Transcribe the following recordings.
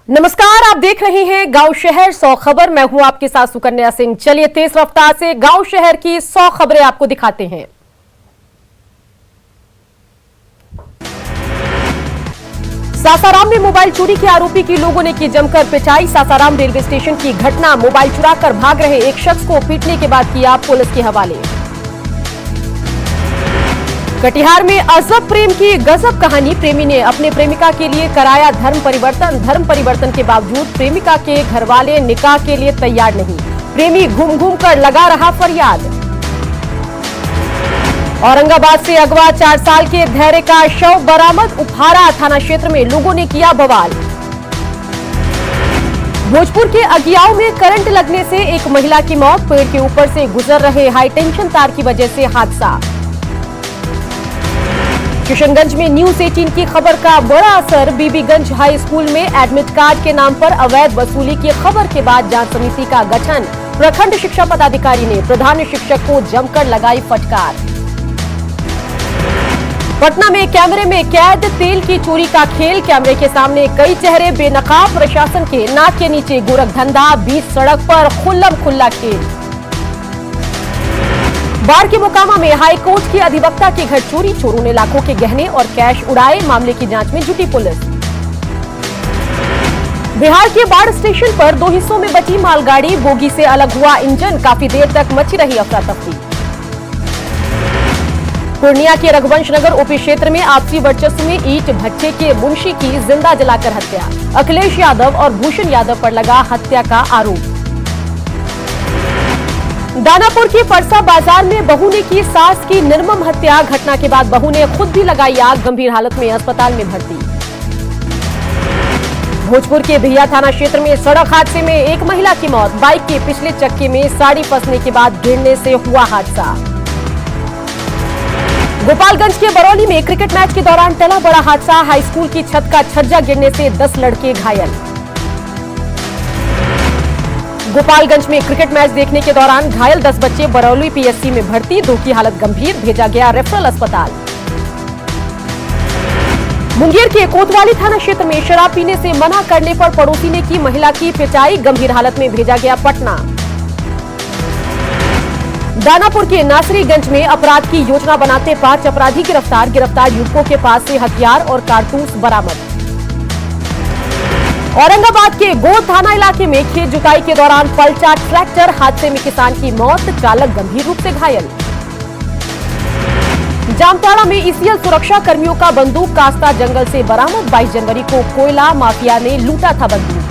नमस्कार, आप देख रहे हैं गांव शहर 100 खबर। मैं हूं आपके साथ सुकन्या सिंह। चलिए तेज रफ्तार से गांव शहर की 100 खबरें आपको दिखाते हैं। सासाराम में मोबाइल चोरी के आरोपी की लोगों ने की जमकर पिटाई। सासाराम रेलवे स्टेशन की घटना, मोबाइल चुराकर भाग रहे एक शख्स को पीटने के बाद किया पुलिस के हवाले। कटिहार में अजब प्रेम की गजब कहानी। प्रेमी ने अपने प्रेमिका के लिए कराया धर्म परिवर्तन के बावजूद प्रेमिका के घरवाले निकाह के लिए तैयार नहीं। प्रेमी घूम घूम कर लगा रहा फरियाद। औरंगाबाद से अगवा 4 साल के धैर्य का शव बरामद। उपहारा थाना क्षेत्र में लोगों ने किया बवाल। भोजपुर के अगियाव में करंट लगने से एक महिला की मौत। पेड़ के ऊपर से गुजर रहे हाई टेंशन तार की वजह से हादसा। किशनगंज में न्यूज 18 की खबर का बड़ा असर। बीबीगंज हाई स्कूल में एडमिट कार्ड के नाम पर अवैध वसूली की खबर के बाद जांच समिति का गठन। प्रखंड शिक्षा पदाधिकारी ने प्रधान शिक्षक को जमकर लगाई फटकार। पटना में कैमरे में कैद तेल की चोरी का खेल। कैमरे के सामने कई चेहरे बेनकाब। प्रशासन के नाक के नीचे गोरख धंधा। बीच सड़क पर खुल्लम खुल्ला खेल। बाढ़ के मोकामा में हाईकोर्ट की अधिवक्ता के घर चोरी। चोरों ने लाखों के गहने और कैश उड़ाए। मामले की जांच में जुटी पुलिस। बिहार के बाढ़ स्टेशन पर 2 हिस्सों में बची मालगाड़ी। बोगी से अलग हुआ इंजन। काफी देर तक मची रही अफरा तफरी। पूर्णिया के रघुवंश नगर ओपी क्षेत्र में आपसी वर्चस्व में ईंट भट्ठे के मुंशी की जिंदा जलाकर हत्या। अखिलेश यादव और भूषण यादव पर लगा हत्या का आरोप। दानापुर के परसा बाजार में बहू ने की सास की निर्मम हत्या। घटना के बाद बहू ने खुद भी लगाई आग। गंभीर हालत में अस्पताल में भर्ती। भोजपुर के भिया थाना क्षेत्र में सड़क हादसे में एक महिला की मौत। बाइक के पिछले चक्के में साड़ी फंसने के बाद गिरने से हुआ हादसा। गोपालगंज के बरौली में क्रिकेट मैच के दौरान टला बड़ा हादसा। हाई स्कूल की छत का छज्जा गिरने से 10 लड़के घायल। गोपालगंज में क्रिकेट मैच देखने के दौरान घायल 10 बच्चे बरौली पीएससी में भर्ती। 2 की हालत गंभीर, भेजा गया रेफरल अस्पताल। मुंगेर के कोतवाली थाना क्षेत्र में शराब पीने से मना करने पर पड़ोसी ने की महिला की पिटाई। गंभीर हालत में भेजा गया पटना। दानापुर के नासरीगंज में अपराध की योजना बनाते 5 अपराधी गिरफ्तार। गिरफ्तार युवकों के पास से हथियार और कारतूस बरामद। औरंगाबाद के गोद थाना इलाके में खेत जुताई के दौरान पलटा ट्रैक्टर। हादसे में किसान की मौत, चालक गंभीर रूप से घायल। जामताड़ा में ईसीएल सुरक्षा कर्मियों का बंदूक कास्ता जंगल से बरामद। 22 जनवरी को कोयला माफिया ने लूटा था बंदूक।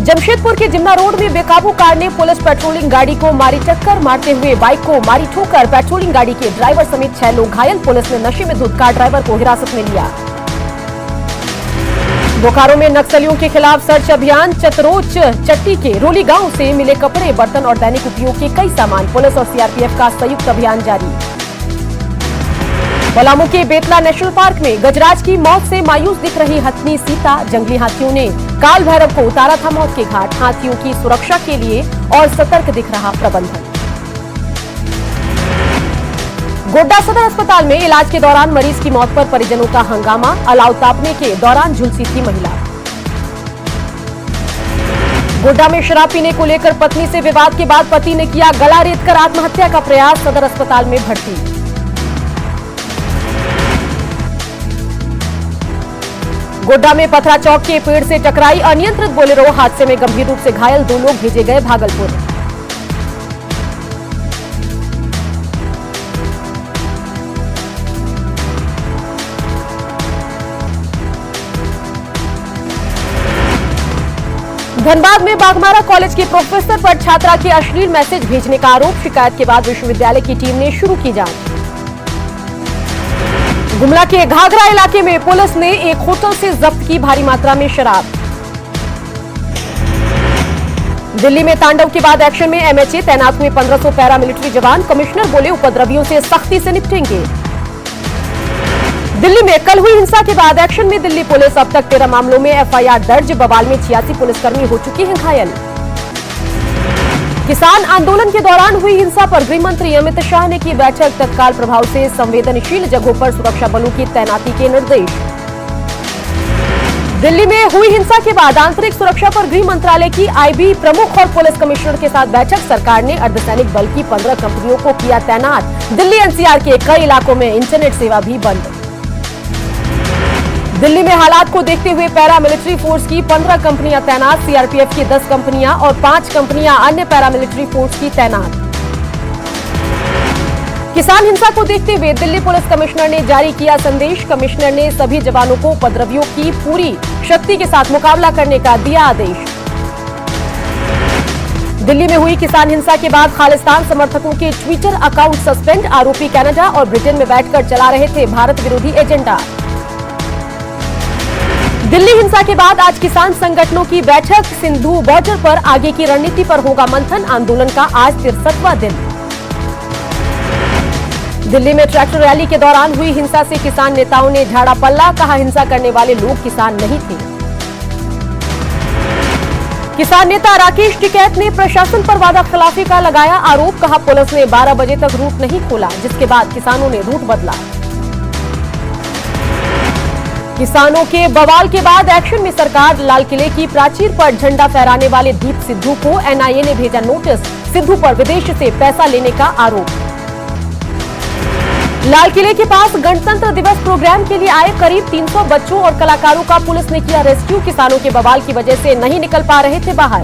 जमशेदपुर के जिमना रोड में बेकाबू कार ने पुलिस पेट्रोलिंग गाड़ी को मारी टक्कर। मारते हुए बाइक को मारी ठोकर। पेट्रोलिंग गाड़ी के ड्राइवर समेत 6 लोग घायल। पुलिस ने नशे में धुत कार ड्राइवर को हिरासत में लिया। बोकारो में नक्सलियों के खिलाफ सर्च अभियान। चतरोच चट्टी के रोली गांव से मिले कपड़े, बर्तन और दैनिक उपयोग के कई सामान। पुलिस और सीआरपीएफ का संयुक्त अभियान जारी। पलामू के बेतला नेशनल पार्क में गजराज की मौत से मायूस दिख रही हथनी सीता। जंगली हाथियों ने काल भैरव को उतारा था मौत के घाट। हाथियों की सुरक्षा के लिए और सतर्क दिख रहा प्रबंधन। गोड्डा सदर अस्पताल में इलाज के दौरान मरीज की मौत पर परिजनों का हंगामा। अलाव तापने के दौरान झुलसी थी महिला। गोड्डा में शराब पीने को लेकर पत्नी से विवाद के बाद पति ने किया गला रेतकर आत्महत्या का प्रयास। सदर अस्पताल में भर्ती। गोड्डा में पथरा चौक के पेड़ से टकराई अनियंत्रित बोलेरो। हादसे में गंभीर रूप से घायल 2 लोग भेजे गए भागलपुर। धनबाद में बाघमारा कॉलेज के प्रोफेसर पर छात्रा के अश्लील मैसेज भेजने का आरोप। शिकायत के बाद विश्वविद्यालय की टीम ने शुरू की जांच। गुमला के घाघरा इलाके में पुलिस ने एक होटल से जब्त की भारी मात्रा में शराब। दिल्ली में तांडव के बाद एक्शन में एमएचए। तैनात हुए 1500 पैरामिलिट्री जवान। कमिश्नर बोले उपद्रवियों से सख्ती से निपटेंगे। दिल्ली में कल हुई हिंसा के बाद एक्शन में दिल्ली पुलिस। अब तक 13 मामलों में एफआईआर दर्ज। बवाल में 86 पुलिसकर्मी हो चुके हैं घायल। किसान आंदोलन के दौरान हुई हिंसा पर गृह मंत्री अमित शाह ने की बैठक। तत्काल प्रभाव से संवेदनशील जगहों पर सुरक्षा बलों की तैनाती के निर्देश। दिल्ली में हुई हिंसा के बाद आंतरिक सुरक्षा पर गृह मंत्रालय की आईबी प्रमुख और पुलिस कमिश्नर के साथ बैठक। सरकार ने अर्धसैनिक बल की 15 कंपनियों को किया तैनात। दिल्ली एनसीआर के कई इलाकों में इंटरनेट सेवा भी बंद। दिल्ली में हालात को देखते हुए पैरामिलिट्री फोर्स की 15 कंपनियां तैनात। सीआरपीएफ की 10 कंपनियां और 5 कंपनियां अन्य पैरामिलिट्री फोर्स की तैनात। किसान हिंसा को देखते हुए दिल्ली पुलिस कमिश्नर ने जारी किया संदेश। कमिश्नर ने सभी जवानों को उपद्रवियों की पूरी शक्ति के साथ मुकाबला करने का दिया आदेश। दिल्ली में हुई किसान हिंसा के बाद खालिस्तान समर्थकों के ट्विटर अकाउंट सस्पेंड। आरोपी कनाडा और ब्रिटेन में बैठकर चला रहे थे भारत विरोधी एजेंडा। दिल्ली हिंसा के बाद आज किसान संगठनों की बैठक। सिंधु बॉर्डर पर आगे की रणनीति पर होगा मंथन। आंदोलन का आज 63वां दिन। दिल्ली में ट्रैक्टर रैली के दौरान हुई हिंसा से किसान नेताओं ने झाड़ा पल्ला। कहा हिंसा करने वाले लोग किसान नहीं थे। किसान नेता राकेश टिकैत ने प्रशासन पर वादा खिलाफी का लगाया आरोप। कहा पुलिस ने 12 बजे तक रूट नहीं खोला, जिसके बाद किसानों ने रूट बदला। किसानों के बवाल के बाद एक्शन में सरकार। लाल किले की प्राचीर पर झंडा फहराने वाले दीप सिद्धू को एनआईए ने भेजा नोटिस। सिद्धू पर विदेश से पैसा लेने का आरोप। लाल किले के पास गणतंत्र दिवस प्रोग्राम के लिए आए करीब 300 बच्चों और कलाकारों का पुलिस ने किया रेस्क्यू। किसानों के बवाल की वजह से नहीं निकल पा रहे थे बाहर।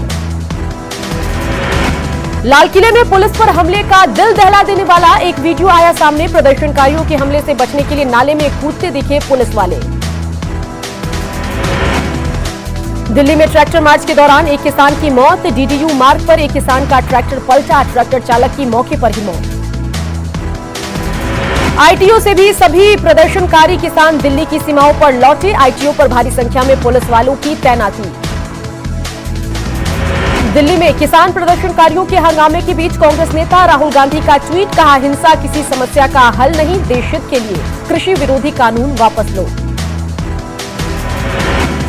लाल किले में पुलिस पर हमले का दिल दहला देने वाला एक वीडियो आया सामने। प्रदर्शनकारियों के हमले से बचने के लिए नाले में कूदते दिखे पुलिस वाले। दिल्ली में ट्रैक्टर मार्च के दौरान एक किसान की मौत। डीडीयू मार्ग पर एक किसान का ट्रैक्टर पलटा। ट्रैक्टर चालक की मौके पर ही मौत। आईटीओ से भी सभी प्रदर्शनकारी किसान दिल्ली की सीमाओं पर लौटे। आईटीओ पर भारी संख्या में पुलिस वालों की तैनाती। दिल्ली में किसान प्रदर्शनकारियों के हंगामे के बीच कांग्रेस नेता राहुल गांधी का ट्वीट। कहा हिंसा किसी समस्या का हल नहीं, देश हित के लिए कृषि विरोधी कानून वापस लो।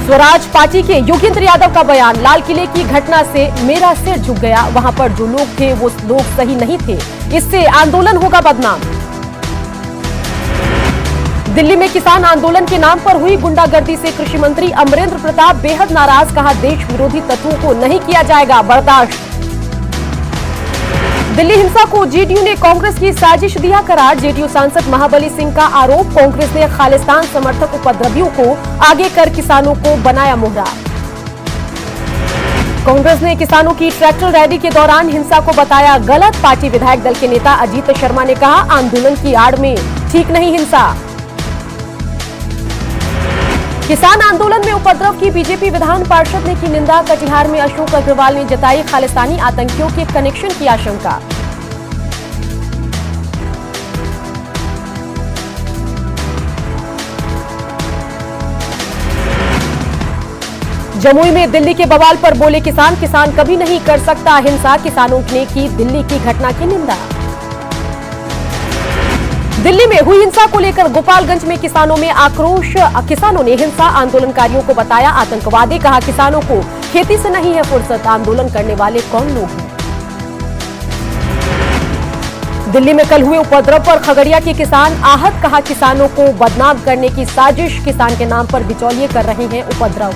स्वराज पार्टी के योगेंद्र यादव का बयान। लाल किले की घटना से मेरा सिर झुक गया। वहां पर जो लोग थे वो लोग सही नहीं थे, इससे आंदोलन होगा बदनाम। दिल्ली में किसान आंदोलन के नाम पर हुई गुंडागर्दी से कृषि मंत्री अमरेंद्र प्रताप बेहद नाराज। कहा देश विरोधी तत्वों को नहीं किया जाएगा बर्दाश्त। दिल्ली हिंसा को जेडीयू ने कांग्रेस की साजिश दिया करार। जेडीयू सांसद महाबली सिंह का आरोप। कांग्रेस ने खालिस्तान समर्थक उपद्रवियों को आगे कर किसानों को बनाया मोहरा। कांग्रेस ने किसानों की ट्रैक्टर रैली के दौरान हिंसा को बताया गलत। पार्टी विधायक दल के नेता अजीत शर्मा ने कहा आंदोलन की आड़ में ठीक नहीं हिंसा। किसान आंदोलन में उपद्रव की बीजेपी विधान पार्षद ने की निंदा। कटिहार में अशोक अग्रवाल ने जताई खालिस्तानी आतंकियों के कनेक्शन की आशंका। जमुई में दिल्ली के बवाल पर बोले किसान। किसान कभी नहीं कर सकता हिंसा। किसानों ने की दिल्ली की घटना की निंदा। दिल्ली में हुई हिंसा को लेकर गोपालगंज में किसानों में आक्रोश। किसानों ने हिंसा आंदोलनकारियों को बताया आतंकवादी। कहा किसानों को खेती से नहीं है फुर्सत, आंदोलन करने वाले कौन लोग हैं। दिल्ली में कल हुए उपद्रव पर खगड़िया के किसान आहत। कहा किसानों को बदनाम करने की साजिश। किसान के नाम पर बिचौलिए कर रहे हैं उपद्रव।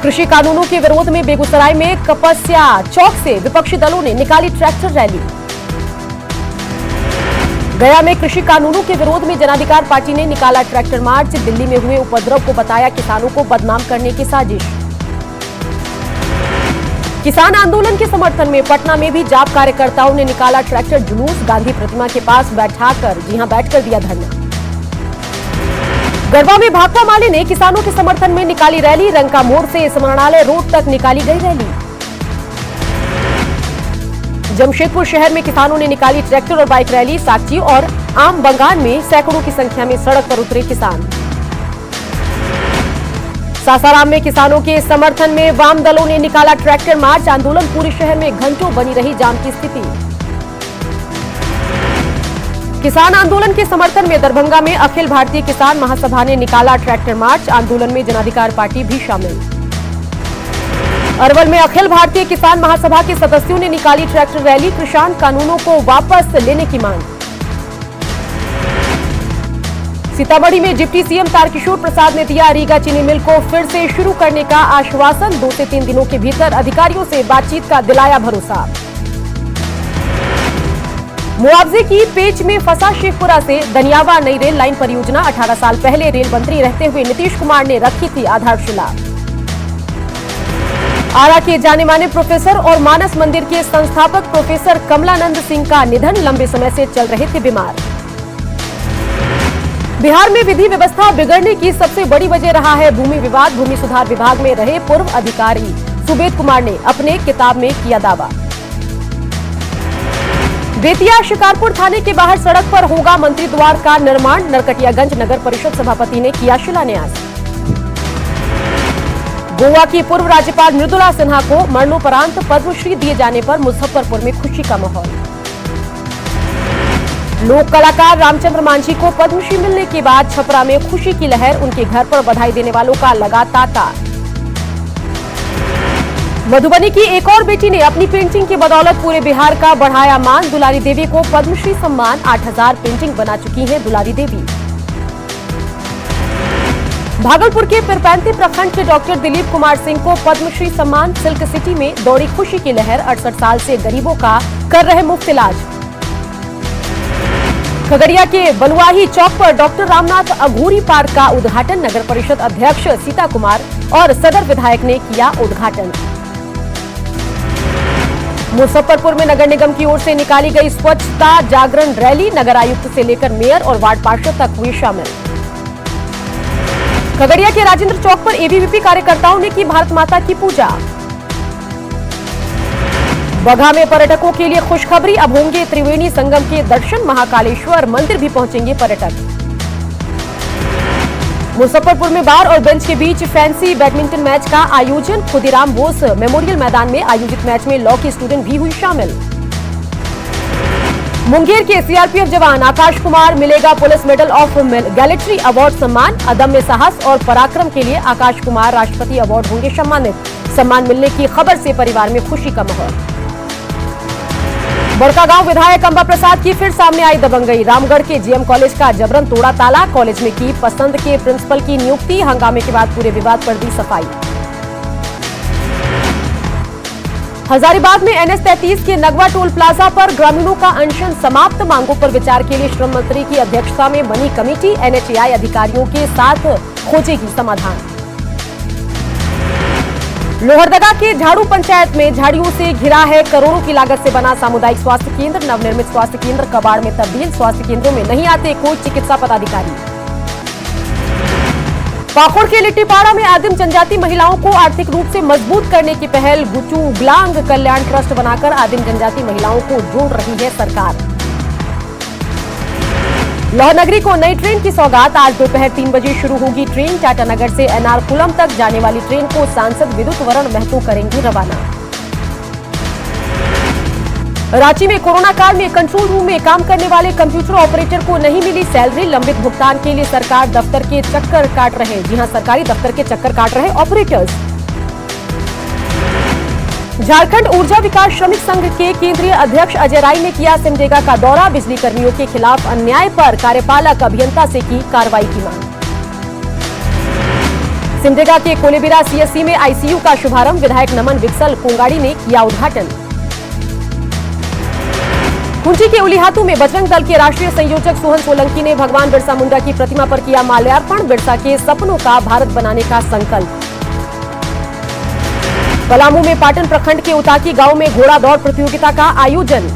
कृषि कानूनों के विरोध में बेगूसराय में कपस्या चौक से विपक्षी दलों ने निकाली ट्रैक्टर रैली। गया में कृषि कानूनों के विरोध में जनाधिकार पार्टी ने निकाला ट्रैक्टर मार्च। दिल्ली में हुए उपद्रव को बताया किसानों को बदनाम करने की साजिश। किसान आंदोलन के समर्थन में पटना में भी जाप कार्यकर्ताओं ने निकाला ट्रैक्टर जुलूस। गांधी प्रतिमा के पास बैठकर दिया धरना। गढ़वा में भाकपा माले ने किसानों के समर्थन में निकाली रैली। रंका मोड़ से स्मरणालय रोड तक निकाली गई रैली। जमशेदपुर शहर में किसानों ने निकाली ट्रैक्टर और बाइक रैली। साकची और आम बंगान में सैकड़ों की संख्या में सड़क पर उतरे किसान। सासाराम में किसानों के समर्थन में वाम दलों ने निकाला ट्रैक्टर मार्च। आंदोलन पूरे शहर में घंटों बनी रही जाम की स्थिति। किसान आंदोलन के समर्थन में दरभंगा में अखिल भारतीय किसान महासभा ने निकाला ट्रैक्टर मार्च। आंदोलन में जनाधिकार पार्टी भी शामिल। अरवल में अखिल भारतीय किसान महासभा के सदस्यों ने निकाली ट्रैक्टर रैली। किसान कानूनों को वापस लेने की मांग। सीतामढ़ी में डिप्टी सीएम तारकिशोर प्रसाद ने दिया रीगा चीनी मिल को फिर से शुरू करने का आश्वासन। 2 से 3 दिनों के भीतर अधिकारियों से बातचीत का दिलाया भरोसा। मुआवजे की पेच में फंसा शेखपुरा से दनियावा नई रेल लाइन परियोजना। 18 साल पहले रेल मंत्री रहते हुए नीतीश कुमार ने रखी थी आधारशिला। आरा के जाने माने प्रोफेसर और मानस मंदिर के संस्थापक प्रोफेसर कमलानंद सिंह का निधन। लंबे समय से चल रहे थे बीमार। बिहार में विधि व्यवस्था बिगड़ने की सबसे बड़ी वजह रहा है भूमि विवाद। भूमि सुधार विभाग में रहे पूर्व अधिकारी सुबेद कुमार ने अपने किताब में किया दावा। बेतिया शिकारपुर थाने के बाहर सड़क पर होगा मंत्री द्वार का निर्माण। नरकटियागंज नगर परिषद सभापति ने किया शिलान्यास। गोवा की पूर्व राज्यपाल मृदुला सिन्हा को मरणोपरांत पद्मश्री दिए जाने पर मुजफ्फरपुर में खुशी का माहौल। लोक कलाकार रामचंद्र मांझी को पद्मश्री मिलने के बाद छपरा में खुशी की लहर। उनके घर पर बधाई देने वालों का लगा तांता। मधुबनी की एक और बेटी ने अपनी पेंटिंग की बदौलत पूरे बिहार का बढ़ाया मान। दुलारी देवी को पद्मश्री सम्मान। 8000 पेंटिंग बना चुकी हैं दुलारी देवी। भागलपुर के पिरपैंती प्रखंड के डॉक्टर दिलीप कुमार सिंह को पद्मश्री सम्मान। सिल्क सिटी में दौड़ी खुशी की लहर। 68 साल से गरीबों का कर रहे मुफ्त इलाज। खगड़िया के बलुआही चौक पर डॉक्टर रामनाथ अघोरी पार्क का उद्घाटन। नगर परिषद अध्यक्ष सीता कुमार और सदर विधायक ने किया उद्घाटन। मुजफ्फरपुर में नगर निगम की ओर से निकाली गई स्वच्छता जागरण रैली। नगर आयुक्त से लेकर मेयर और वार्ड पार्षद तक हुए शामिल। खगड़िया के राजेंद्र चौक पर एबीवीपी कार्यकर्ताओं ने की भारत माता की पूजा। बगहा में पर्यटकों के लिए खुशखबरी। अब होंगे त्रिवेणी संगम के दर्शन। महाकालेश्वर मंदिर भी पहुंचेंगे पर्यटक। मुजफ्फरपुर में बार और बेंच के बीच फैंसी बैडमिंटन मैच का आयोजन। खुदीराम बोस मेमोरियल मैदान में आयोजित मैच में लॉ की स्टूडेंट भी हुई शामिल। मुंगेर के सीआरपीएफ जवान आकाश कुमार मिलेगा पुलिस मेडल ऑफ गैलेट्री अवार्ड सम्मान। अदम्य साहस और पराक्रम के लिए आकाश कुमार राष्ट्रपति अवार्ड होंगे सम्मानित। सम्मान मिलने की खबर से परिवार में खुशी का माहौल। बड़कागांव विधायक अंबा प्रसाद की फिर सामने आई दबंगई। रामगढ़ के जीएम कॉलेज का जबरन तोड़ा ताला। कॉलेज में की पसंद के प्रिंसिपल की नियुक्ति। हंगामे के बाद पूरे विवाद पर दी सफाई। हजारीबाग में NH-33 के नगवा टोल प्लाजा पर ग्रामीणों का अनशन समाप्त। मांगों पर विचार के लिए श्रम मंत्री की अध्यक्षता में बनी कमेटी। NHAI अधिकारियों के साथ खोजेगी समाधान। लोहरदगा के झाड़ू पंचायत में झाड़ियों से घिरा है। करोड़ों की लागत से बना सामुदायिक स्वास्थ्य केंद्र। नवनिर्मित स्वास्थ्य केंद्र कबाड़ में तब्दील। स्वास्थ्य केंद्रों में नहीं आते कोई चिकित्सा पदाधिकारी। पाकुड़ के लिट्टीपाड़ा में आदिम जनजाति महिलाओं को आर्थिक रूप से मजबूत करने की पहल। गुचू ग्लांग कल्याण ट्रस्ट बनाकर आदिम जनजाति महिलाओं को जोड़ रही है सरकार। लोहनगरी को नई ट्रेन की सौगात। आज दोपहर 3 बजे शुरू होगी ट्रेन। टाटानगर से एर्नाकुलम तक जाने वाली ट्रेन को सांसद विद्युत वरण महतो करेंगी रवाना। रांची में कोरोना काल में कंट्रोल रूम में काम करने वाले कंप्यूटर ऑपरेटर को नहीं मिली सैलरी। लंबित भुगतान के लिए सरकार दफ्तर के चक्कर काट रहे। जी हां, सरकारी दफ्तर के चक्कर काट रहे ऑपरेटर्स। झारखंड ऊर्जा विकास श्रमिक संघ के केंद्रीय अध्यक्ष अजय राय ने किया सिमडेगा का दौरा। बिजली कर्मियों के खिलाफ अन्याय पर कार्यपालक अभियंता से की कार्रवाई की मांग। सिमडेगा के कोलेबिरा सीएससी में आईसीयू का शुभारंभ। विधायक नमन विक्सल कोंगाड़ी ने किया उद्घाटन। कुंची के उलीहातू में बजरंग दल के राष्ट्रीय संयोजक सोहन सोलंकी ने भगवान बिरसा मुंडा की प्रतिमा पर किया माल्यार्पण। बिरसा के सपनों का भारत बनाने का संकल्प। पलामू में पाटन प्रखंड के उताकी गांव में घोड़ा दौड़ प्रतियोगिता का आयोजन।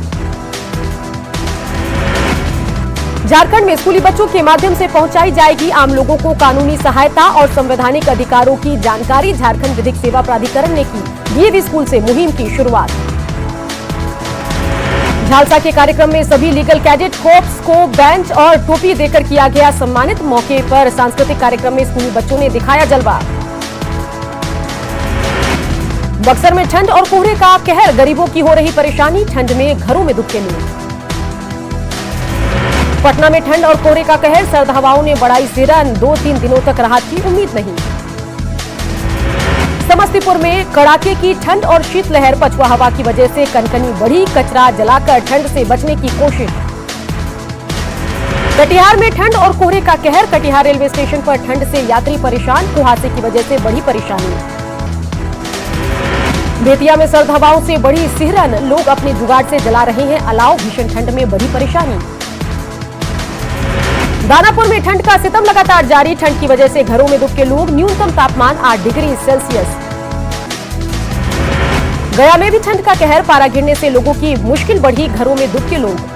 झारखंड में स्कूली बच्चों के माध्यम से पहुंचाई जाएगी आम लोगों को कानूनी सहायता और संवैधानिक अधिकारों की जानकारी। झारखंड विधिक सेवा प्राधिकरण ने की डीएवी स्कूल से मुहिम की शुरुआत। झालसा के कार्यक्रम में सभी लीगल कैडेट कोर्प्स को बेंच और टोपी देकर किया गया सम्मानित। मौके पर सांस्कृतिक कार्यक्रम में स्कूली बच्चों ने दिखाया जलवा। बक्सर में ठंड और कोहरे का कहर। गरीबों की हो रही परेशानी। ठंड में घरों में दुबके लोग। पटना में ठंड और कोहरे का कहर। सर्द हवाओं ने बढ़ाई सिरन। 2-3 दिनों तक राहत की उम्मीद नहीं। समस्तीपुर में कड़ाके की ठंड और शीतलहर। पछुआ हवा की वजह से कनकनी बढ़ी। कचरा जलाकर ठंड से बचने की कोशिश। कटिहार में ठंड और कोहरे का कहर। कटिहार रेलवे स्टेशन पर ठंड से यात्री परेशान, कुहासे की वजह से बढ़ी परेशानी। बेतिया में सर्द हवाओं से बढ़ी सिहरन, लोग अपने जुगाड़ से जला रहे हैं अलाव, भीषण ठंड में बढ़ी परेशानी। दानापुर में ठंड का सितम लगातार जारी, ठंड की वजह से घरों में दुबके लोग, न्यूनतम तापमान 8 डिग्री सेल्सियस। गया में भी ठंड का कहर, पारा गिरने से लोगों की मुश्किल बढ़ी, घरों में दुबके लोग।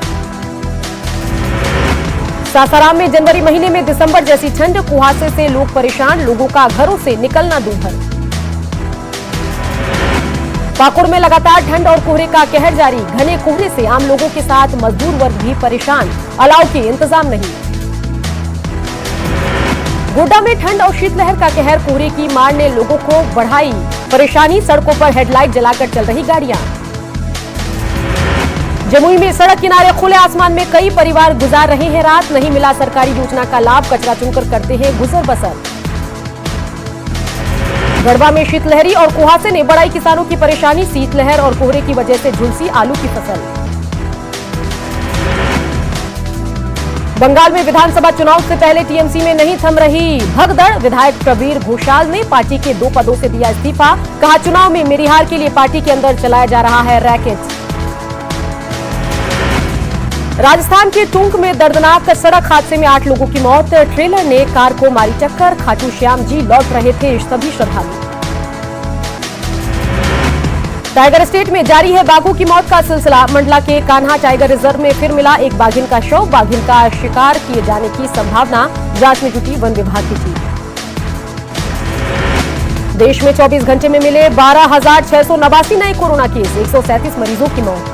सासाराम में जनवरी महीने में दिसंबर जैसी ठंड, कुहासे से लोग परेशान, लोगों का घरों से निकलना दूभर। पाकुड़ में लगातार ठंड और कोहरे का कहर जारी, घने कोहरे से आम लोगों के साथ मजदूर वर्ग भी परेशान, अलाव के इंतजाम नहीं। गोड्डा में ठंड और शीतलहर का कहर, कोहरे की मार ने लोगों को बढ़ाई परेशानी, सड़कों पर हेडलाइट जलाकर चल रही गाड़ियां। जमुई में सड़क किनारे खुले आसमान में कई परिवार गुजार रहे हैं रात, नहीं मिला सरकारी योजना का लाभ, कचरा चुनकर करते हैं गुजर बसर। गढ़वा में शीतलहरी और कुहासे ने बढ़ाई किसानों की परेशानी, शीतलहर और कोहरे की वजह से झुलसी आलू की फसल। बंगाल में विधानसभा चुनाव से पहले टीएमसी में नहीं थम रही भगदड़, विधायक प्रवीर घोषाल ने पार्टी के 2 पदों से दिया इस्तीफा, कहा चुनाव में मेरी हार के लिए पार्टी के अंदर चलाया जा रहा है रैकेट। राजस्थान के टुंक में दर्दनाक सड़क हादसे में 8 लोगों की मौत, ट्रेलर ने कार को मारी टक्कर, खाटू श्याम जी लौट रहे थे सभी श्रद्धालु। टाइगर स्टेट में जारी है बाघों की मौत का सिलसिला, मंडला के कान्हा टाइगर रिजर्व में फिर मिला एक बाघिन का शव, बाघिन का शिकार किए जाने की संभावना, जांच में जुटी वन विभाग की टीम। देश में 24 घंटे में मिले 12,689 नए कोरोना केस, 137 मरीजों की मौत।